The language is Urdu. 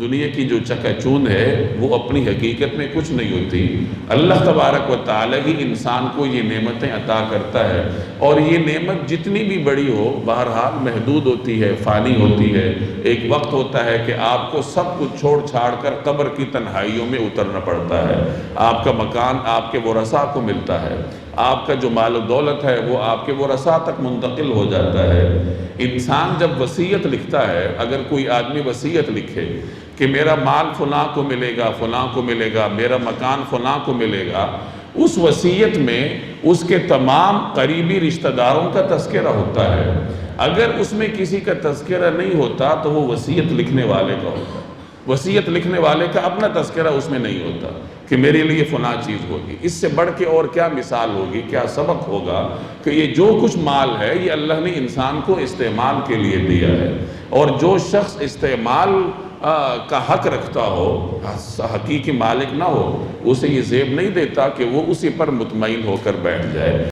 دنیا کی جو چکا چوند ہے وہ اپنی حقیقت میں کچھ نہیں ہوتی۔ اللہ تبارک و تعالیٰ ہی انسان کو یہ نعمتیں عطا کرتا ہے، اور یہ نعمت جتنی بھی بڑی ہو بہرحال محدود ہوتی ہے، فانی ہوتی ہے۔ ایک وقت ہوتا ہے کہ آپ کو سب کچھ چھوڑ چھاڑ کر قبر کی تنہائیوں میں اترنا پڑتا ہے۔ آپ کا مکان آپ کے ورثاء کو ملتا ہے، آپ کا جو مال و دولت ہے وہ آپ کے ورثاء تک منتقل ہو جاتا ہے۔ انسان جب وصیت لکھتا ہے، اگر کوئی آدمی وصیت لکھے کہ میرا مال فلاں کو ملے گا، فلاں کو ملے گا، میرا مکان فلاں کو ملے گا، اس وصیت میں اس کے تمام قریبی رشتہ داروں کا تذکرہ ہوتا ہے۔ اگر اس میں کسی کا تذکرہ نہیں ہوتا تو وہ وصیت لکھنے والے کا ہوتا ہے۔ وصیت لکھنے والے کا اپنا تذکرہ اس میں نہیں ہوتا کہ میرے لیے فلاں چیز ہوگی۔ اس سے بڑھ کے اور کیا مثال ہوگی، کیا سبق ہوگا کہ یہ جو کچھ مال ہے یہ اللہ نے انسان کو استعمال کے لیے دیا ہے، اور جو شخص استعمال کا حق رکھتا ہو، حقیقی مالک نہ ہو، اسے یہ زیب نہیں دیتا کہ وہ اسی پر مطمئن ہو کر بیٹھ جائے۔